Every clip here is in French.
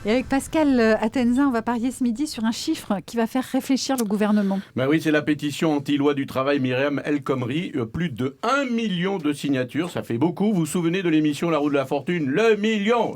Et avec Pascal Atenza, on va parier ce midi sur un chiffre qui va faire réfléchir le gouvernement. Ben oui, c'est la pétition anti-loi du travail Myriam El Khomri. Plus de 1 million de signatures, ça fait beaucoup. Vous vous souvenez de l'émission La Roue de la Fortune ? Le million.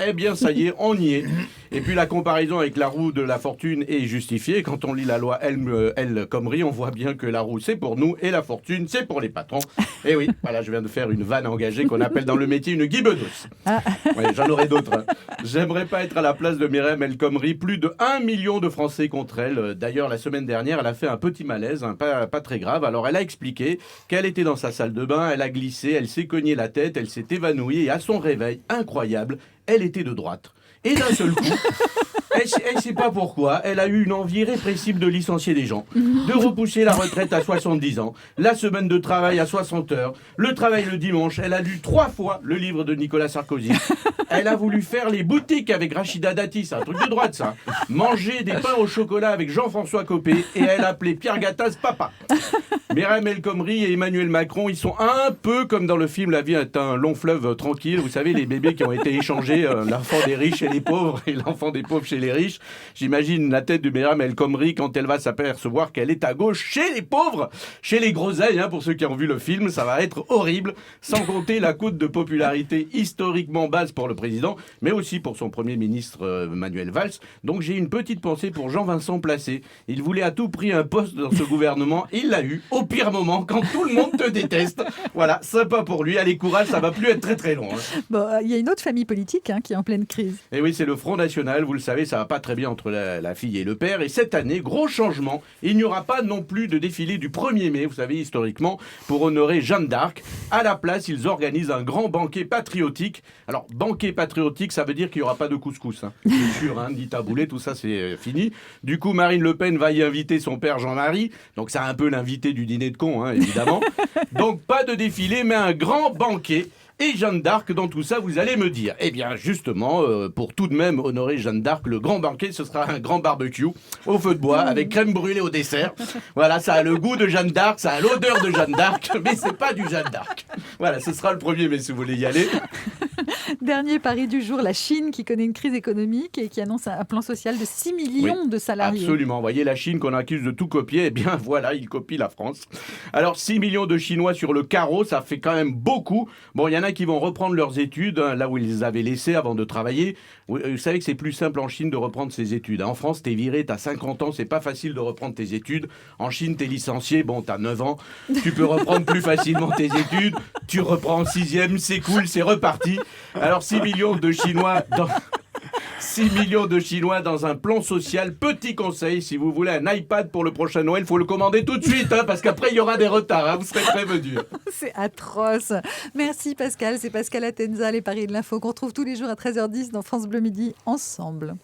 Eh bien, ça y est, on y est. Et puis la comparaison avec la roue de la fortune est justifiée. Quand on lit la loi El Khomri, on voit bien que la roue c'est pour nous et la fortune c'est pour les patrons. Et oui, voilà, je viens de faire une vanne engagée qu'on appelle dans le métier une guibedos. Ouais, j'en aurai d'autres. Hein. J'aimerais pas être à la place de Myriam El Khomri. Plus de 1 million de Français contre elle. D'ailleurs, la semaine dernière, elle a fait un petit malaise, pas très grave. Alors, elle a expliqué qu'elle était dans sa salle de bain, elle a glissé, elle s'est cogné la tête, elle s'est évanouie et à son réveil, incroyable, elle était de droite. Et d'un seul coup, elle ne sait pas pourquoi, elle a eu une envie irrépressible de licencier des gens, de repousser la retraite à 70 ans, la semaine de travail à 60 heures, le travail le dimanche. Elle a lu 3 fois le livre de Nicolas Sarkozy. Elle a voulu faire les boutiques avec Rachida Dati, c'est un truc de droite ça. Manger des pains au chocolat avec Jean-François Copé et elle appelait Pierre Gattaz papa. Myriam El Khomri et Emmanuel Macron, ils sont un peu comme dans le film La vie est un long fleuve tranquille. Vous savez, les bébés qui ont été échangés, l'enfant des riches chez les pauvres et l'enfant des pauvres chez les riches. J'imagine la tête de Myriam El Khomri quand elle va s'apercevoir qu'elle est à gauche chez les pauvres, chez les groseilles, pour ceux qui ont vu le film, ça va être horrible, sans compter la cote de popularité historiquement basse pour le président, mais aussi pour son premier ministre Manuel Valls. Donc j'ai une petite pensée pour Jean-Vincent Placé. Il voulait à tout prix un poste dans ce gouvernement, il l'a eu, au pire moment, quand tout le monde te déteste. Voilà, sympa pour lui, allez courage, ça va plus être très très long. Bon, il y a une autre famille politique qui est en pleine crise. Et oui, c'est le Front National, vous le savez, ça va pas très bien entre la fille et le père. Et cette année, gros changement, il n'y aura pas non plus de défilé du 1er mai, vous savez, historiquement, pour honorer Jeanne d'Arc. À la place, ils organisent un grand banquet patriotique. Alors, banquet patriotique, ça veut dire qu'il n'y aura pas de couscous. Bien sûr, ni taboulé, tout ça, c'est fini. Du coup, Marine Le Pen va y inviter son père Jean-Marie. Donc, c'est un peu l'invité du dîner de con, évidemment. Donc, pas de défilé, mais un grand banquet. Et Jeanne d'Arc, dans tout ça, vous allez me dire, eh bien justement, pour tout de même honorer Jeanne d'Arc, le grand banquet, ce sera un grand barbecue au feu de bois, avec crème brûlée au dessert. Voilà, ça a le goût de Jeanne d'Arc, ça a l'odeur de Jeanne d'Arc, mais c'est pas du Jeanne d'Arc. Voilà, ce sera le 1er mai si vous voulez y aller. Dernier pari du jour, la Chine qui connaît une crise économique et qui annonce un plan social de 6 millions de salariés. Absolument, vous voyez la Chine qu'on accuse de tout copier, eh bien voilà, il copie la France. Alors 6 millions de Chinois sur le carreau, ça fait quand même beaucoup. Bon, il y en a qui vont reprendre leurs études, là où ils les avaient laissées avant de travailler. Vous savez que c'est plus simple en Chine de reprendre ses études. En France, t'es viré, t'as 50 ans, c'est pas facile de reprendre tes études. En Chine, t'es licencié, bon, t'as 9 ans, tu peux reprendre plus facilement tes études. Tu reprends en 6e, c'est cool, c'est reparti. Alors 6 millions de Chinois dans... 6 millions de Chinois dans un plan social. Petit conseil, si vous voulez un iPad pour le prochain Noël, il faut le commander tout de suite, parce qu'après il y aura des retards, vous serez prévenus. C'est atroce. Merci Pascal, c'est Pascal Atenza, les paris de l'info qu'on retrouve tous les jours à 13h10 dans France Bleu Midi, ensemble.